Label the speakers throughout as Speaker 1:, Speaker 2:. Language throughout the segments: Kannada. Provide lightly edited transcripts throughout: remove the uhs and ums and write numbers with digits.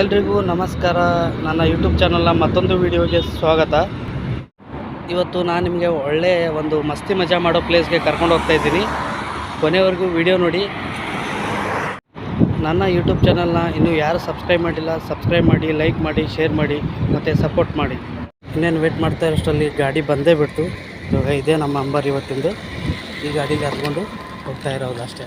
Speaker 1: ಎಲ್ರಿಗೂ ನಮಸ್ಕಾರ. ನನ್ನ ಯೂಟ್ಯೂಬ್ ಚಾನಲ್ನ ಮತ್ತೊಂದು ವಿಡಿಯೋಗೆ ಸ್ವಾಗತ. ಇವತ್ತು ನಾನು ನಿಮಗೆ ಒಳ್ಳೆಯ ಒಂದು ಮಸ್ತಿ ಮಜಾ ಮಾಡೋ ಪ್ಲೇಸ್ಗೆ ಕರ್ಕೊಂಡು ಹೋಗ್ತಾ ಇದ್ದೀನಿ. ಕೊನೆವರೆಗೂ ವಿಡಿಯೋ ನೋಡಿ. ನನ್ನ ಯೂಟ್ಯೂಬ್ ಚಾನಲ್ನ ಇನ್ನೂ ಯಾರು ಸಬ್ಸ್ಕ್ರೈಬ್ ಮಾಡಿಲ್ಲ, ಸಬ್ಸ್ಕ್ರೈಬ್ ಮಾಡಿ, ಲೈಕ್ ಮಾಡಿ, ಶೇರ್ ಮಾಡಿ ಮತ್ತು ಸಪೋರ್ಟ್ ಮಾಡಿ. ಇನ್ನೇನು ವೇಟ್ ಮಾಡ್ತಾ ಇರೋಷ್ಟರಲ್ಲಿ ಗಾಡಿ ಬಂದೇ ಬಿಡ್ತು. ಇವಾಗ ಇದೇ ನಮ್ಮ ಅಂಬರ್ ಇವತ್ತಿಂದು. ಈ ಗಾಡಿಗೆ ಹತ್ಕೊಂಡು ಹೋಗ್ತಾ ಇರೋದು ಅಷ್ಟೇ.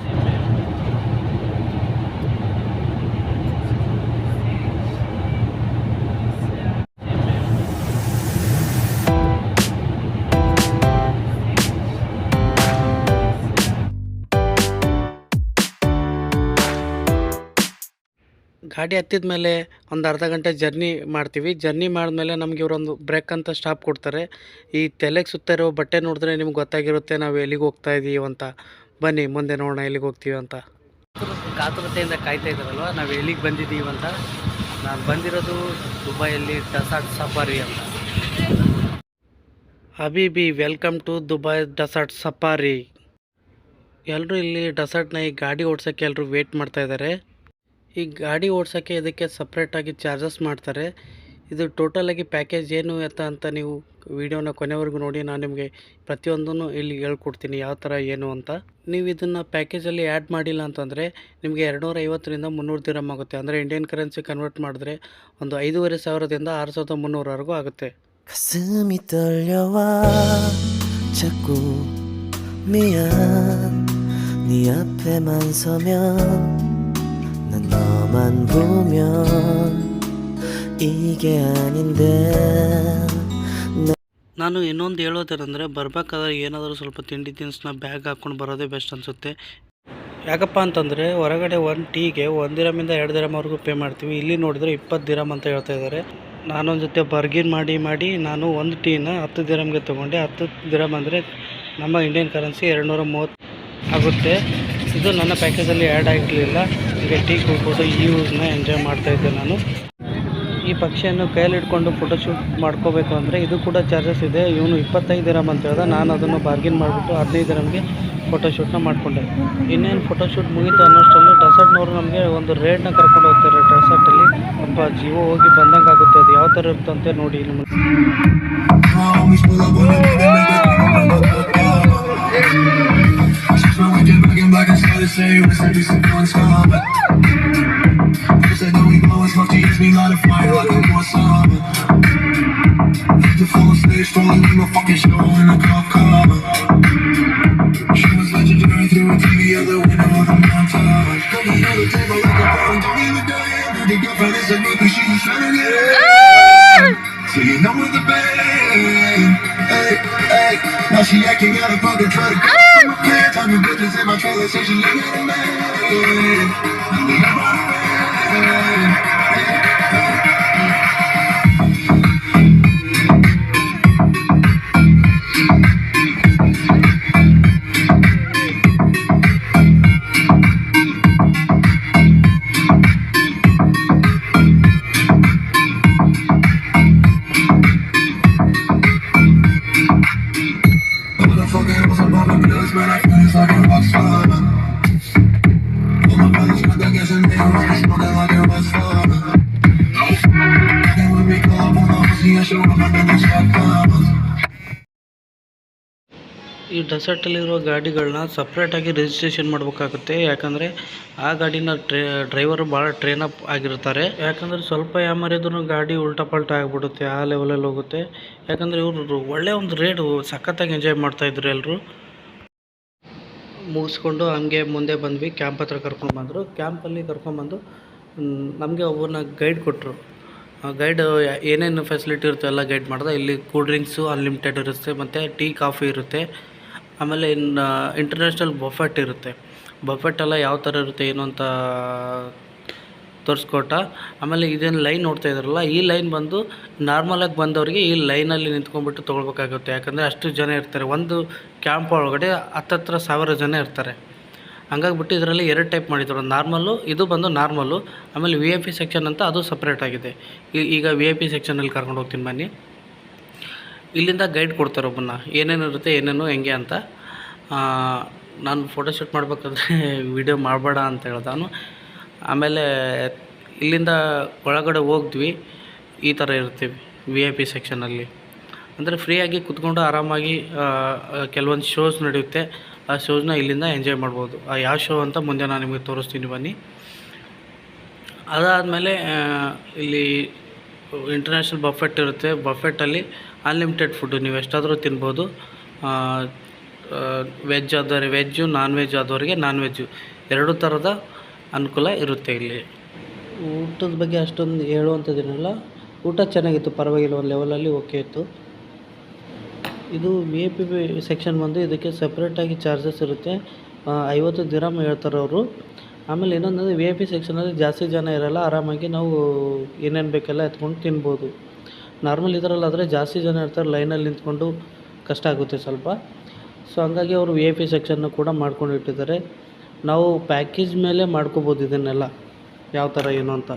Speaker 1: ಗಾಡಿ ಹತ್ತಿದ ಮೇಲೆ ಒಂದು ಅರ್ಧ ಗಂಟೆ ಜರ್ನಿ ಮಾಡ್ತೀವಿ. ಜರ್ನಿ ಮಾಡಿದ್ಮೇಲೆ ನಮಗೆ ಇವರೊಂದು ಬ್ರೇಕ್ ಅಂತ ಸ್ಟಾಪ್ ಕೊಡ್ತಾರೆ. ಈ ತಲೆಗೆ ಸುತ್ತ ಇರೋ ಬಟ್ಟೆ ನೋಡಿದ್ರೆ ನಿಮ್ಗೆ ಗೊತ್ತಾಗಿರುತ್ತೆ ನಾವು ಎಲ್ಲಿಗೆ ಹೋಗ್ತಾ ಇದ್ದೀವಿ ಅಂತ. ಬನ್ನಿ ಮುಂದೆ ನೋಡೋಣ ಎಲ್ಲಿಗೆ ಹೋಗ್ತೀವಿ ಅಂತ. ಕಾತುರತೆಯಿಂದ ಕಾಯ್ತಾ ಇದ್ದಾರಲ್ವ, ನಾವು ಎಲ್ಲಿಗೆ ಬಂದಿದ್ದೀವಿ ಅಂತ. ನಾನು ಬಂದಿರೋದು ದುಬೈಯಲ್ಲಿ ಡೆಸರ್ಟ್ ಸಫಾರಿ ಅಂತ. ಹಬೀಬಿ welcome to Dubai desert safari. ಎಲ್ಲರೂ ಇಲ್ಲಿ ಡೆಸರ್ಟ್ನ ಈ ಗಾಡಿ ಓಡ್ಸೋಕ್ಕೆ ಎಲ್ಲರೂ ವೇಟ್ ಮಾಡ್ತಾ ಇದ್ದಾರೆ. ಈ ಗಾಡಿ ಓಡ್ಸೋಕ್ಕೆ ಇದಕ್ಕೆ ಸಪ್ರೇಟಾಗಿ ಚಾರ್ಜಸ್ ಮಾಡ್ತಾರೆ. ಇದು ಟೋಟಲಾಗಿ ಪ್ಯಾಕೇಜ್ ಏನು ಅಂತ ನೀವು ವಿಡಿಯೋನ ಕೊನೆವರೆಗೂ ನೋಡಿ. ನಾನು ನಿಮಗೆ ಪ್ರತಿಯೊಂದನ್ನು ಇಲ್ಲಿ ಹೇಳ್ಕೊಡ್ತೀನಿ ಯಾವ ಥರ ಏನು ಅಂತ. ನೀವು ಇದನ್ನು ಪ್ಯಾಕೇಜಲ್ಲಿ ಆ್ಯಡ್ ಮಾಡಿಲ್ಲ ಅಂತಂದರೆ ನಿಮಗೆ 250ರಿಂದ 300 ದಿರಮ್ ಆಗುತ್ತೆ. ಅಂದರೆ ಇಂಡಿಯನ್ ಕರೆನ್ಸಿ ಕನ್ವರ್ಟ್ ಮಾಡಿದ್ರೆ ಒಂದು 5,500ದಿಂದ 6,300ವರೆಗೂ ಆಗುತ್ತೆ.
Speaker 2: 가슴이 떨려와 자꾸 미안 네 앞에만 서면 난 너만 보면 이게 아닌데.
Speaker 1: ನಾನು ಇನ್ನೊಂದು ಹೇಳೋದೇನೆಂದರೆ, ಬರಬೇಕಾದ್ರೆ ಏನಾದರೂ ಸ್ವಲ್ಪ ತಿಂಡಿ ತಿನಿಸನ್ನ ಬ್ಯಾಗ್ ಹಾಕ್ಕೊಂಡು ಬರೋದೇ ಬೆಸ್ಟ್ ಅನಿಸುತ್ತೆ. ಯಾಕಪ್ಪ ಅಂತಂದರೆ ಹೊರಗಡೆ ಒಂದು ಟೀಗೆ 1 ದಿರಮಿಂದ 2 ದಿರಮ್ವರೆಗೂ ಪೇ ಮಾಡ್ತೀವಿ. ಇಲ್ಲಿ ನೋಡಿದರೆ 20 ದಿರಮ್ ಅಂತ ಹೇಳ್ತಾ ಇದ್ದಾರೆ. ನಾನೊಂದು ಜೊತೆ ಬರ್ಗಿನ್ ಮಾಡಿ ನಾನು ಒಂದು ಟೀನ 10 ದಿರಮ್ಗೆ ತೊಗೊಂಡೆ. 10 ದಿರಮ್ ಅಂದರೆ ನಮ್ಮ ಇಂಡಿಯನ್ ಕರೆನ್ಸಿ 230 ಆಗುತ್ತೆ. ಇದು ನನ್ನ ಪ್ಯಾಕೇಜಲ್ಲಿ ಆ್ಯಡ್ ಆಗಿರಲಿಲ್ಲ. ಈಗ ಟೀ ಕುಡ್ಕೊಂಡು ಈ ಯೂಸ್ನ ಎಂಜಾಯ್ ಮಾಡ್ತಾಯಿದ್ದೆ ನಾನು. ಈ ಪಕ್ಷಿಯನ್ನು ಕೈಯಲ್ಲಿ ಇಟ್ಕೊಂಡು ಫೋಟೋಶೂಟ್ ಮಾಡ್ಕೋಬೇಕು ಅಂದರೆ ಇದು ಕೂಡ ಚಾರ್ಜಸ್ ಇದೆ. ಇವನು 25 ದಿರಮ್ ಅಂತ ಹೇಳ್ದೆ. ನಾನು ಅದನ್ನು ಬಾರ್ಗಿನ್ ಮಾಡಿಬಿಟ್ಟು 15 ದಿರಮ್ಗೆ ಫೋಟೋಶೂಟ್ನ ಮಾಡಿಕೊಂಡೆ. ಇನ್ನೇನು ಫೋಟೋಶೂಟ್ ಮುಗೀತು ಅನ್ನೋಷ್ಟರಲ್ಲಿ ಡೆಸರ್ಟ್ನವರು ನಮಗೆ ಒಂದು ರೇಡ್ನ ಕರ್ಕೊಂಡು ಹೋಗ್ತಾರೆ. ಡೆಸರ್ಟಲ್ಲಿ ಸ್ವಲ್ಪ ಜೀವ ಹೋಗಿ ಬಂದಂಗೆ ಆಗುತ್ತೆ. ಅದು ಯಾವ ಥರ ಇರುತ್ತಂತೆ ನೋಡಿ. So you know with the band, hey, hey. Now she acting out of pocket, try to go. Can't tell me bitches in my trailer, say she ain't got a man. ಈ ಡೆಸರ್ಟಲ್ಲಿರೋ ಗಾಡಿಗಳನ್ನ ಸಪ್ರೇಟಾಗಿ ರಿಜಿಸ್ಟ್ರೇಷನ್ ಮಾಡಬೇಕಾಗುತ್ತೆ. ಯಾಕಂದರೆ ಆ ಗಾಡಿನ ಡ್ರೈವರು ಭಾಳ ಟ್ರೈನ್ ಅಪ್ ಆಗಿರ್ತಾರೆ. ಯಾಕಂದರೆ ಸ್ವಲ್ಪ ಯಾಮರಿದ್ರೂ ಗಾಡಿ ಉಲ್ಟಾ ಪಲ್ಟಾ ಆಗಿಬಿಡುತ್ತೆ, ಆ ಲೆವೆಲಲ್ಲಿ ಹೋಗುತ್ತೆ. ಯಾಕಂದರೆ ಇವರು ಒಳ್ಳೆಯ ಒಂದು ರೇಡು ಸಖತ್ತಾಗಿ ಎಂಜಾಯ್ ಮಾಡ್ತಾಯಿದ್ರು ಎಲ್ಲರೂ. ಮುಗಿಸ್ಕೊಂಡು ಹಂಗೆ ಮುಂದೆ ಬಂದ್ವಿ. ಕ್ಯಾಂಪ್ ಹತ್ರ ಕರ್ಕೊಂಡ್ಬಂದರು. ಕ್ಯಾಂಪಲ್ಲಿ ಕರ್ಕೊಂಡ್ಬಂದು ನಮಗೆ ಒಬ್ಬರನ್ನ ಗೈಡ್ ಕೊಟ್ಟರು. ಗೈಡ್ ಏನೇನು ಫೆಸಿಲಿಟಿ ಇರುತ್ತೆ ಎಲ್ಲ ಗೈಡ್ ಮಾಡಿದೆ. ಇಲ್ಲಿ ಕೂಲ್ ಡ್ರಿಂಕ್ಸು ಅನ್ಲಿಮಿಟೆಡ್ ಇರುತ್ತೆ ಮತ್ತು ಟೀ ಕಾಫಿ ಇರುತ್ತೆ. ಆಮೇಲೆ ಇನ್ನು ಇಂಟರ್ನ್ಯಾಷನಲ್ ಬಫೆಟ್ ಇರುತ್ತೆ. ಬಫೆಟ್ಟೆಲ್ಲ ಯಾವ ಥರ ಇರುತ್ತೆ ಏನು ಅಂತ ತೋರಿಸ್ಕೊಟ್ಟ. ಆಮೇಲೆ ಇದೇನು ಲೈನ್ ನೋಡ್ತಾ ಇದ್ದಾರಲ್ಲ, ಈ ಲೈನ್ ಬಂದು ನಾರ್ಮಲಾಗಿ ಬಂದವರಿಗೆ ಈ ಲೈನಲ್ಲಿ ನಿಂತ್ಕೊಂಡ್ಬಿಟ್ಟು ತೊಗೊಳ್ಬೇಕಾಗುತ್ತೆ. ಯಾಕಂದರೆ ಅಷ್ಟು ಜನ ಇರ್ತಾರೆ. ಒಂದು ಕ್ಯಾಂಪ್ ಒಳಗಡೆ 10,000 ಜನ ಇರ್ತಾರೆ. ಹಂಗಾಗ್ಬಿಟ್ಟು ಇದರಲ್ಲಿ 2 ಟೈಪ್ ಮಾಡಿದ್ರು. ನಾರ್ಮಲ್ಲು, ಇದು ಬಂದು ನಾರ್ಮಲ್ಲು. ಆಮೇಲೆ VIP ಸೆಕ್ಷನ್ ಅಂತ ಅದು ಸಪ್ರೇಟ್ ಆಗಿದೆ. ಈಗ VIP ಸೆಕ್ಷನಲ್ಲಿ ಕರ್ಕೊಂಡು ಹೋಗ್ತೀನಿ ಬನ್ನಿ. ಇಲ್ಲಿಂದ ಗೈಡ್ ಕೊಡ್ತಾರೆ ಒಬ್ಬನ್ನ, ಏನೇನು ಇರುತ್ತೆ ಏನೇನು ಹೆಂಗೆ ಅಂತ. ನಾನು ಫೋಟೋಶೂಟ್ ಮಾಡಬೇಕಾದ್ರೆ ವಿಡಿಯೋ ಮಾಡಬೇಡ ಅಂತ ಹೇಳ್ದೆ ಅವನು. ಆಮೇಲೆ ಇಲ್ಲಿಂದ ಒಳಗಡೆ ಹೋಗ್ದ್ವಿ, ಈ ಥರ ಇರ್ತೀವಿ VIP ಸೆಕ್ಷನಲ್ಲಿ. ಅಂದರೆ ಫ್ರೀಯಾಗಿ ಕುತ್ಕೊಂಡು ಆರಾಮಾಗಿ ಕೆಲವೊಂದು ಶೋಸ್ ನಡೆಯುತ್ತೆ, ಆ ಶೋಸ್ನ ಇಲ್ಲಿಂದ ಎಂಜಾಯ್ ಮಾಡ್ಬೋದು. ಯಾವ ಶೋ ಅಂತ ಮುಂದೆ ನಾನು ನಿಮಗೆ ತೋರಿಸ್ತೀನಿ ಬನ್ನಿ. ಅದಾದಮೇಲೆ ಇಲ್ಲಿ ಇಂಟರ್ನ್ಯಾಷನಲ್ ಬಫೆಟ್ ಇರುತ್ತೆ. ಬಫೆಟ್ಟಲ್ಲಿ ಅನ್ಲಿಮಿಟೆಡ್ ಫುಡ್ಡು, ನೀವು ಎಷ್ಟಾದರೂ ತಿನ್ಬೋದು. ವೆಜ್ ಆದವರಿಗೆ ವೆಜ್ಜು, ನಾನ್ ವೆಜ್ ಆದವರಿಗೆ ನಾನ್ ವೆಜ್ಜು, ಎರಡು ಥರದ ಅನುಕೂಲ ಇರುತ್ತೆ ಇಲ್ಲಿ. ಊಟದ ಬಗ್ಗೆ ಅಷ್ಟೊಂದು ಹೇಳುವಂಥದ್ದೇನಿಲ್ಲ, ಊಟ ಚೆನ್ನಾಗಿತ್ತು, ಪರವಾಗಿಲ್ಲ, ಒಂದು ಲೆವೆಲಲ್ಲಿ ಓಕೆ ಇತ್ತು. ಇದು VIP ಸೆಕ್ಷನ್ ಬಂದು ಇದಕ್ಕೆ ಸಪ್ರೇಟಾಗಿ ಚಾರ್ಜಸ್ ಇರುತ್ತೆ, 50 ದಿರಮ್ ಹೇಳ್ತಾರೆ ಅವರು. ಆಮೇಲೆ ಇನ್ನೊಂದು VIP ಸೆಕ್ಷನಲ್ಲಿ ಜಾಸ್ತಿ ಜನ ಇರೋಲ್ಲ, ಆರಾಮಾಗಿ ನಾವು ಏನೇನು ಬೇಕೆಲ್ಲ ಎತ್ಕೊಂಡು ತಿನ್ಬೋದು. ನಾರ್ಮಲ್ ಇದರಲ್ಲಾದರೆ ಜಾಸ್ತಿ ಜನ ಇರ್ತಾರೆ, ಲೈನಲ್ಲಿ ನಿಂತ್ಕೊಂಡು ಕಷ್ಟ ಆಗುತ್ತೆ ಸ್ವಲ್ಪ. ಸೊ ಹಂಗಾಗಿ ಅವರು VIP ಸೆಕ್ಷನ್ನು ಕೂಡ ಮಾಡ್ಕೊಂಡು ಇಟ್ಟಿದ್ದಾರೆ. ನಾವು ಪ್ಯಾಕೇಜ್ ಮೇಲೆ ಮಾಡ್ಕೋಬೋದು ಇದನ್ನೆಲ್ಲ, ಯಾವ ಥರ ಏನು ಅಂತ.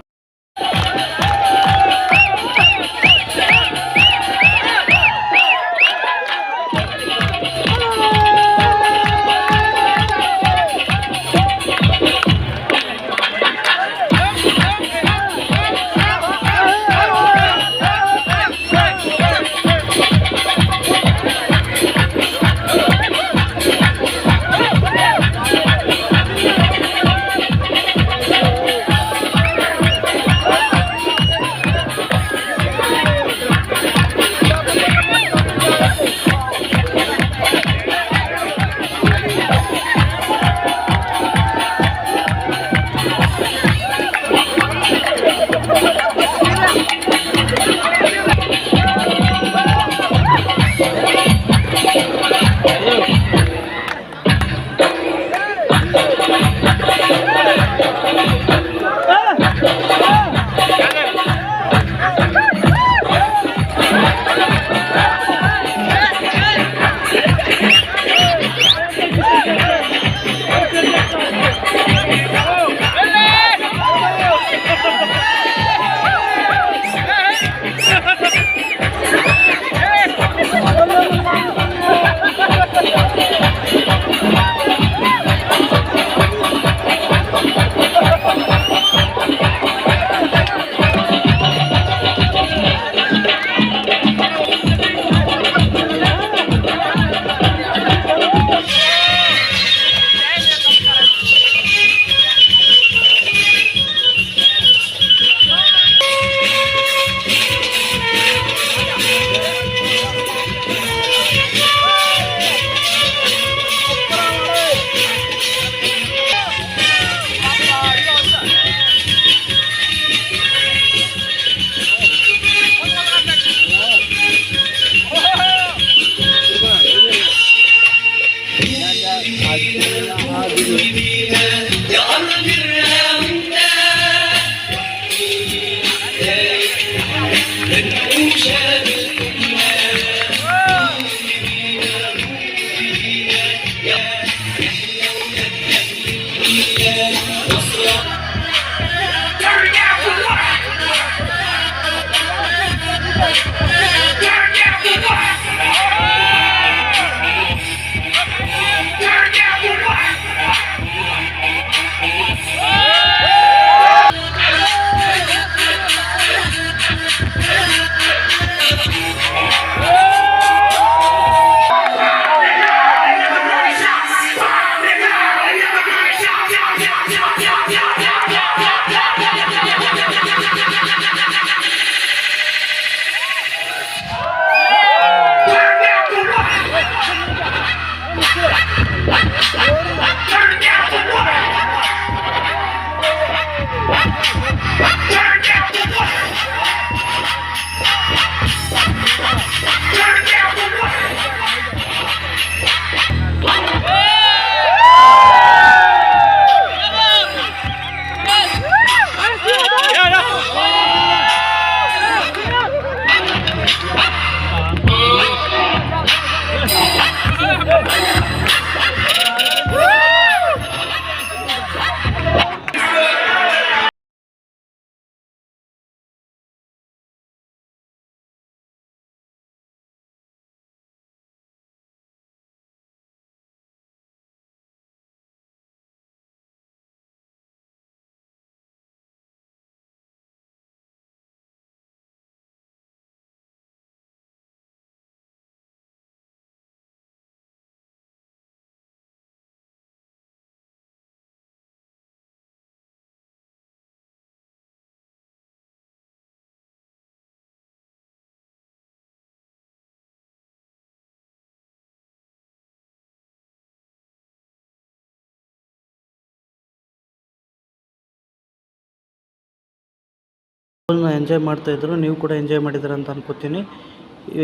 Speaker 1: ಎಂಜಾಯ್ ಮಾಡ್ತಾಯಿದ್ರು, ನೀವು ಕೂಡ ಎಂಜಾಯ್ ಮಾಡಿದ್ದೀರ ಅಂತ ಅನ್ಕೋತೀನಿ.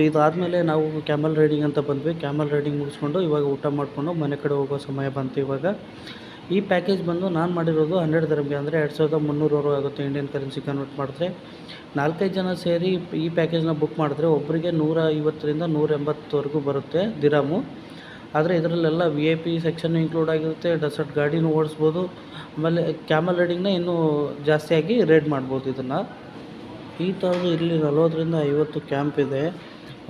Speaker 1: ಇದಾದಮೇಲೆ ನಾವು ಕ್ಯಾಮಲ್ ರೈಡಿಂಗ್ ಅಂತ ಬಂದ್ವಿ. ಕ್ಯಾಮಲ್ ರೈಡಿಂಗ್ ಮುಗಿಸ್ಕೊಂಡು ಇವಾಗ ಊಟ ಮಾಡಿಕೊಂಡು ಮನೆ ಕಡೆ ಹೋಗೋ ಸಮಯ ಬಂತು ಇವಾಗ. ಈ ಪ್ಯಾಕೇಜ್ ಬಂದು ನಾನು ಮಾಡಿರೋದು 100 ದಿರಮ್ಗೆ, ಅಂದರೆ 2300 ಆಗುತ್ತೆ ಇಂಡಿಯನ್ ಕರೆನ್ಸಿ ಕನ್ವರ್ಟ್ ಮಾಡಿದ್ರೆ. 4-5 ಜನ ಸೇರಿ ಈ ಪ್ಯಾಕೇಜ್ನ ಬುಕ್ ಮಾಡಿದ್ರೆ ಒಬ್ಬರಿಗೆ 150ರಿಂದ 180ವರೆಗೂ ಬರುತ್ತೆ ದಿರಾಮು. ಆದರೆ ಇದರಲ್ಲೆಲ್ಲ VIP ಸೆಕ್ಷನ್ ಇನ್ಕ್ಲೂಡ್ ಆಗಿರುತ್ತೆ, ಡೆಸರ್ಟ್ ಗಾಡಿನೂ ಓಡಿಸ್ಬೋದು, ಆಮೇಲೆ ಕ್ಯಾಮಲ್ ರೈಡಿಂಗ್ನ ಇನ್ನೂ ಜಾಸ್ತಿಯಾಗಿ ರೇಡ್ ಮಾಡ್ಬೋದು ಇದನ್ನು. ಈ ಥರದ್ದು ಇಲ್ಲಿ 40ರಿಂದ 50 ಕ್ಯಾಂಪ್ ಇದೆ.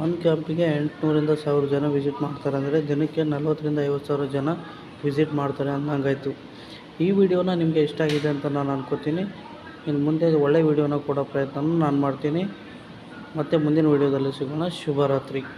Speaker 1: ಒಂದು ಕ್ಯಾಂಪಿಗೆ 800ರಿಂದ 1000 ಜನ ವಿಸಿಟ್ ಮಾಡ್ತಾರೆ, ಅಂದರೆ ದಿನಕ್ಕೆ 40ರಿಂದ 50,000 ಜನ ವಿಸಿಟ್ ಮಾಡ್ತಾರೆ ಅಂದಂಗಾಯಿತು. ಈ ವಿಡಿಯೋನ ನಿಮಗೆ ಇಷ್ಟ ಆಗಿದೆ ಅಂತ ನಾನು ಅನ್ಕೋತೀನಿ. ಇನ್ನು ಮುಂದೆ ಒಳ್ಳೆ ವಿಡಿಯೋನ ಕೊಡೋ ಪ್ರಯತ್ನ ನಾನು ಮಾಡ್ತೀನಿ. ಮತ್ತು ಮುಂದಿನ ವಿಡಿಯೋದಲ್ಲಿ ಸಿಗೋಣ. ಶುಭರಾತ್ರಿ.